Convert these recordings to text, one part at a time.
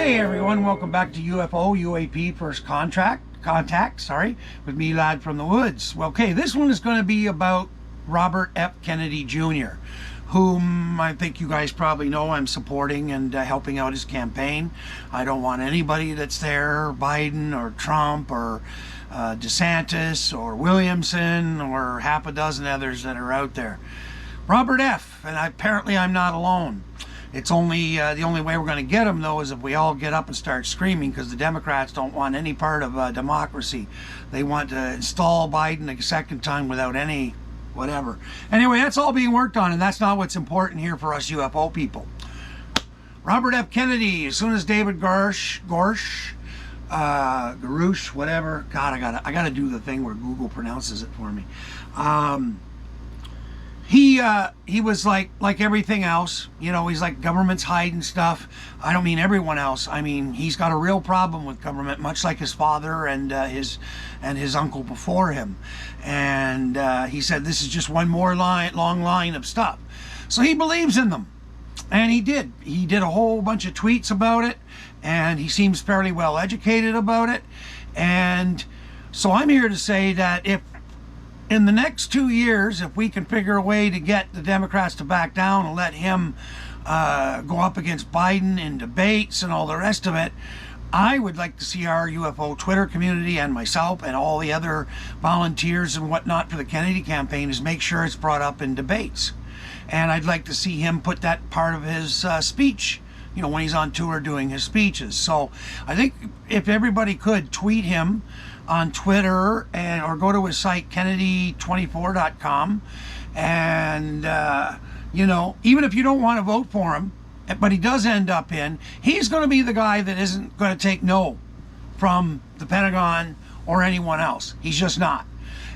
Hey everyone, welcome back to UAP First Contact, with me, Lad from the Woods. Well, okay, this one is going to be about Robert F. Kennedy Jr., whom I think you guys probably know I'm supporting and helping out his campaign. I don't want anybody that's there, Biden or Trump or DeSantis or Williamson or half a dozen others that are out there. Robert F., and apparently I'm not alone. It's only the only way we're going to get him, though, is if we all get up and start screaming, because the Democrats don't want any part of democracy. They want to install Biden a second time without any whatever. Anyway, that's all being worked on, and that's not what's important here for us UFO people. Robert F. Kennedy, as soon as David Garouche, whatever. God, I gotta do the thing where Google pronounces it for me. He was like everything else, you know. He's like, government's hiding stuff. I don't mean everyone else. I mean, he's got a real problem with government, much like his father and his uncle before him. And he said this is just one more long line of stuff. So he believes in them, and he did. He did a whole bunch of tweets about it, and he seems fairly well educated about it. And so I'm here to say that if in the next 2 years, if we can figure a way to get the Democrats to back down and let him go up against Biden in debates and all the rest of it, I would like to see our UFO Twitter community and myself and all the other volunteers and whatnot for the Kennedy campaign is make sure it's brought up in debates. And I'd like to see him put that part of his speech, you know, when he's on tour doing his speeches. So I think if everybody could tweet him on Twitter or go to his site kennedy24.com, and you know, even if you don't want to vote for him, but he does end up in, he's going to be the guy that isn't going to take no from the Pentagon or anyone else. He's just not.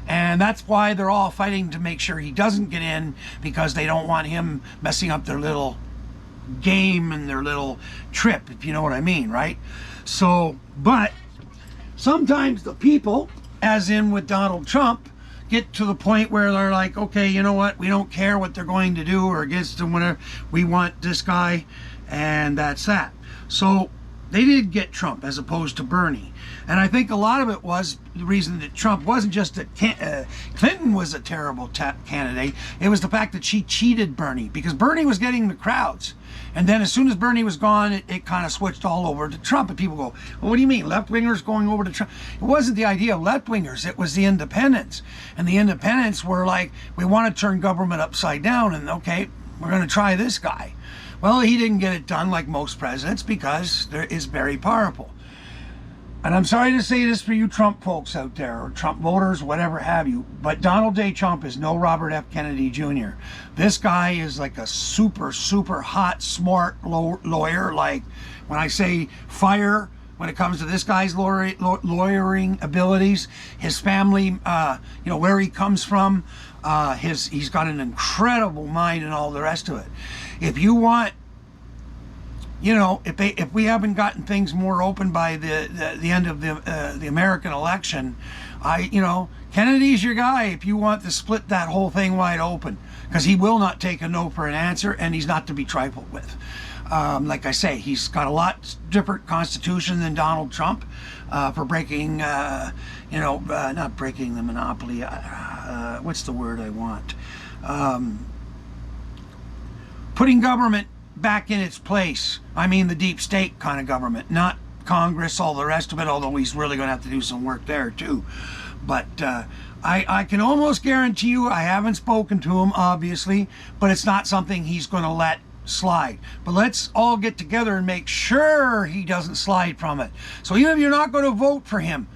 And that's why they're all fighting to make sure he doesn't get in, because they don't want him messing up their little game and their little trip, if you know what I mean, right? So, but sometimes the people, as in with Donald Trump, get to the point where they're like, okay, you know what, we don't care what they're going to do or against them, whatever, we want this guy, and that's that. So they did get Trump as opposed to Bernie. And I think a lot of it was the reason that Trump wasn't just that Clinton was a terrible candidate. It was the fact that she cheated Bernie, because Bernie was getting the crowds. And then as soon as Bernie was gone, it kind of switched all over to Trump. And people go, well, what do you mean, left-wingers going over to Trump? It wasn't the idea of left-wingers. It was the independents. And the independents were like, we want to turn government upside down. And okay, we're going to try this guy. Well, he didn't get it done like most presidents, because there is very powerful. And I'm sorry to say this for you Trump folks out there, or Trump voters, whatever have you, but Donald J. Trump is no Robert F. Kennedy Jr. This guy is like a super, super hot, smart lawyer. Like, when I say fire, when it comes to this guy's lawyering abilities, his family, you know, where he comes from, he's got an incredible mind and all the rest of it. If you want, you know, if we haven't gotten things more open by the end of the American election, you know, Kennedy's your guy if you want to split that whole thing wide open, because he will not take a no for an answer, and he's not to be trifled with. Like I say, he's got a lot different constitution than Donald Trump for breaking, you know, not breaking the monopoly. What's the word I want? Putting government back in its place. I mean the deep state kind of government, not Congress, all the rest of it, although he's really going to have to do some work there too. But I can almost guarantee you, I haven't spoken to him, obviously, but it's not something he's going to let slide. But let's all get together and make sure he doesn't slide from it. So even if you're not going to vote for him,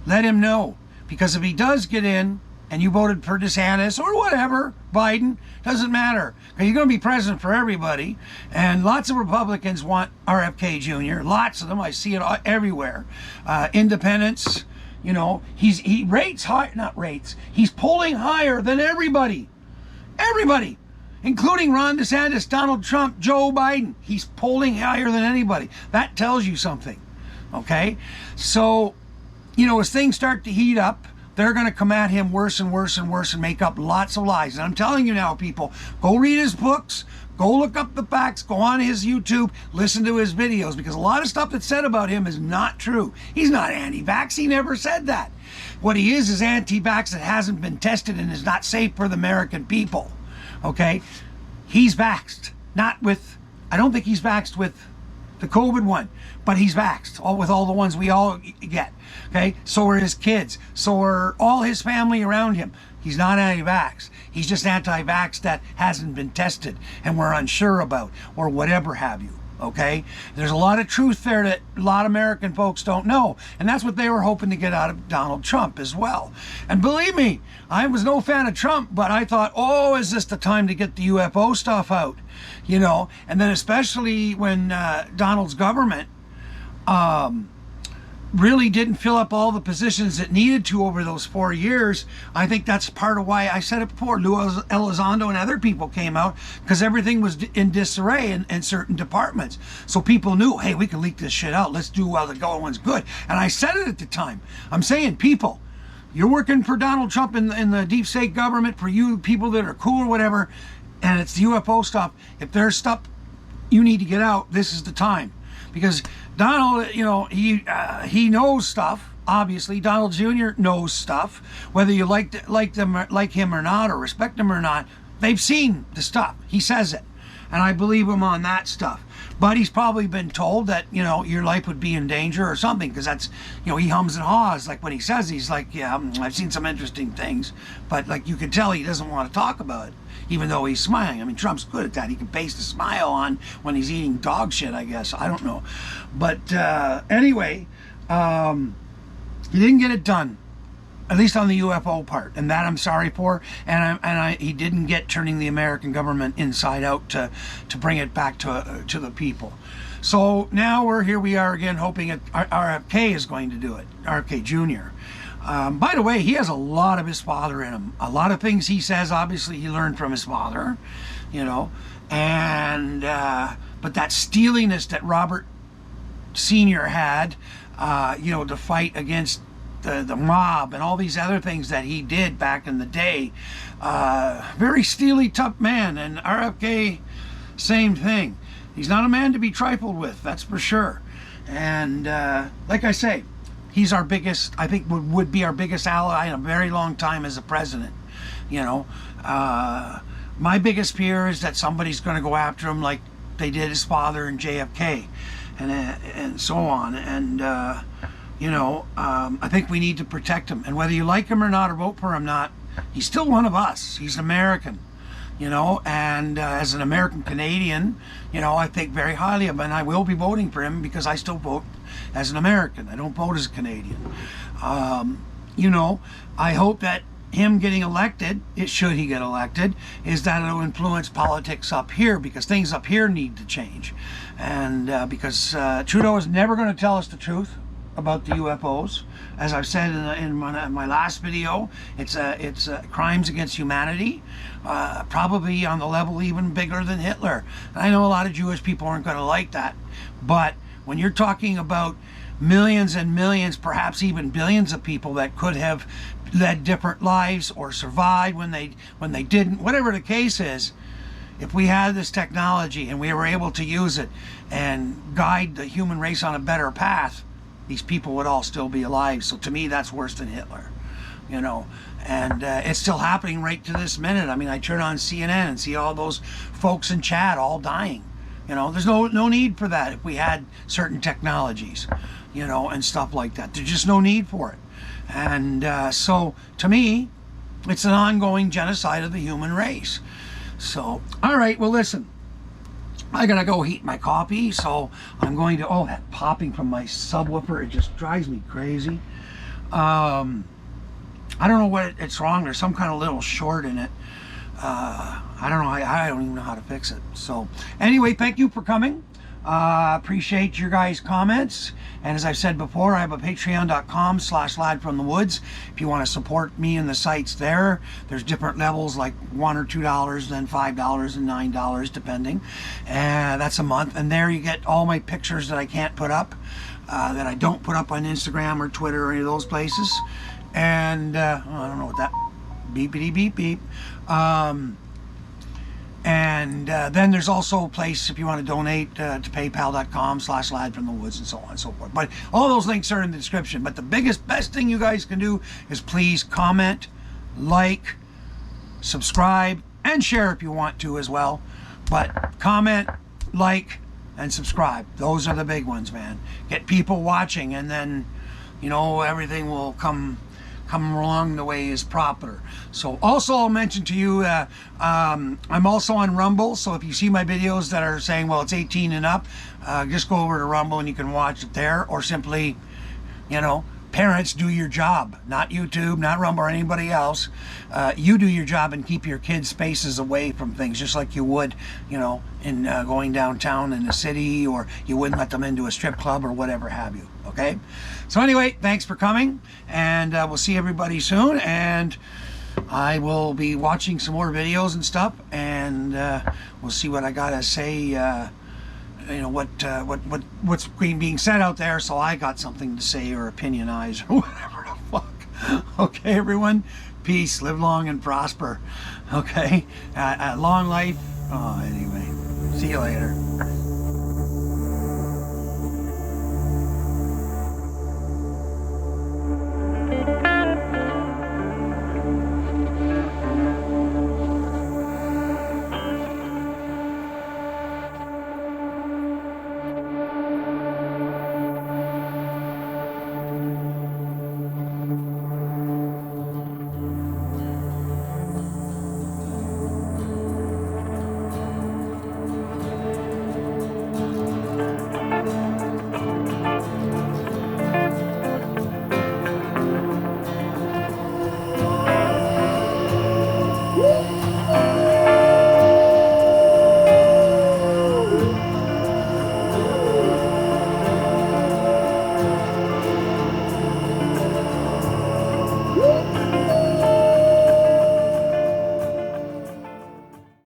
let him know. Because if he does get in, and you voted for DeSantis or whatever, Biden, doesn't matter. Because you're going to be president for everybody. And lots of Republicans want RFK Jr. Lots of them. I see it everywhere. Independents, you know, he rates high, not rates. He's polling higher than everybody. Everybody. Including Ron DeSantis, Donald Trump, Joe Biden. He's polling higher than anybody. That tells you something. Okay? So, you know, as things start to heat up, they're going to come at him worse and worse and worse and make up lots of lies. And I'm telling you now, people, go read his books, Go look up the facts, go on his YouTube, listen to his videos, because a lot of stuff that's said about him is not true. He's not anti-vax, he never said that. What he is anti-vax that hasn't been tested and is not safe for the American people, okay? He's vaxxed, not with, I don't think he's vaxxed with the COVID one, but he's vaxxed with all the ones we all get, okay? So are his kids, so are all his family around him. He's not anti-vax. He's just anti-vax that hasn't been tested and we're unsure about, or whatever have you, okay? There's a lot of truth there that a lot of American folks don't know, and that's what they were hoping to get out of Donald Trump as well. And believe me, I was no fan of Trump, but I thought, oh, is this the time to get the UFO stuff out? You know, and then especially when Donald's government really didn't fill up all the positions it needed to over those 4 years. I think that's part of why I said it before. Lou Elizondo and other people came out because everything was in disarray in certain departments. So people knew, hey, we can leak this shit out. Let's do while the going one's good. And I said it at the time. I'm saying, people, you're working for Donald Trump in the deep state government, for you people that are cool or whatever, and it's the UFO stuff. If there's stuff you need to get out, this is the time. Because Donald, you know, he knows stuff. Obviously, Donald Jr. knows stuff. Whether you like him or not, or respect him or not, they've seen the stuff. He says it, and I believe him on that stuff. But he's probably been told that, you know, your life would be in danger or something, because that's, you know, he hums and haws. Like when he says, he's like, yeah, I've seen some interesting things, but like you can tell he doesn't want to talk about it, even though he's smiling. I mean, Trump's good at that. He can paste a smile on when he's eating dog shit, I guess. I don't know. But anyway, he didn't get it done, at least on the UFO part, and that I'm sorry for. And he didn't get turning the American government inside out to bring it back to the people. So now we are again, hoping that RFK is going to do it, RFK Jr. By the way, he has a lot of his father in him. A lot of things he says, obviously, he learned from his father, you know. And but that steeliness that Robert Sr. had, you know, to fight against the mob and all these other things that he did back in the day, very steely, tough man. And RFK, same thing. He's not a man to be trifled with, that's for sure. And like I say, he's our biggest, I think would be our biggest ally in a very long time as a president. You know, my biggest fear is that somebody's going to go after him like they did his father and JFK, and so on. And you know, I think we need to protect him. And whether you like him or not, or vote for him or not, he's still one of us. He's an American, you know. And as an American Canadian, you know, I think very highly of him, and I will be voting for him because I still vote as an American. I don't vote as a Canadian. You know, I hope that him getting elected, should he get elected, is that it'll influence politics up here, because things up here need to change. And because Trudeau is never going to tell us the truth about the UFOs. As I've said in my last video, it's crimes against humanity, probably on the level even bigger than Hitler. And I know a lot of Jewish people aren't going to like that, but when you're talking about millions and millions, perhaps even billions of people that could have led different lives or survived when they didn't, whatever the case is, if we had this technology and we were able to use it and guide the human race on a better path, these people would all still be alive. So to me, that's worse than Hitler, you know. And it's still happening right to this minute. I mean, I turn on CNN and see all those folks in Chad all dying. You know, there's no need for that if we had certain technologies, you know, and stuff like that. There's just no need for it. And so to me, it's an ongoing genocide of the human race. So, all right, well, listen. I gotta go heat my coffee, so I'm going to, oh, that popping from my subwoofer, it just drives me crazy. I don't know what it's wrong. There's some kind of little short in it. I don't know. I don't even know how to fix it. So anyway, thank you for coming. Appreciate your guys' comments. And as I've said before, I have a patreon.com/ladfromthewoods. If you want to support me in the sites there, there's different levels, like $1 or $2, then $5 and $9, depending. And that's a month. And there you get all my pictures that I can't put up, that I don't put up on Instagram or Twitter or any of those places. And I don't know what that, beepity beep beep. And then there's also a place if you want to donate to paypal.com/lad from the woods and so on and so forth. But all those links are in the description. But the best thing you guys can do is please comment, like, subscribe, and share if you want to as well. But comment, like, and subscribe. Those are the big ones, man. Get people watching, and then, you know, everything will come along the way is proper. So also I'll mention to you, I'm also on Rumble. So if you see my videos that are saying, well, it's 18 and up, just go over to Rumble and you can watch it there. Or simply, you know, parents, do your job. Not YouTube, not Rumble or anybody else. You do your job and keep your kids' spaces away from things, just like you would, you know, in going downtown in the city, or you wouldn't let them into a strip club or whatever have you. Okay? So anyway, thanks for coming, and we'll see everybody soon, and I will be watching some more videos and stuff, and we'll see what I gotta say, you know, what's being said out there, so I got something to say or opinionize or whatever the fuck. Okay, everyone, peace, live long and prosper. Okay, long life. Oh, anyway, see you later.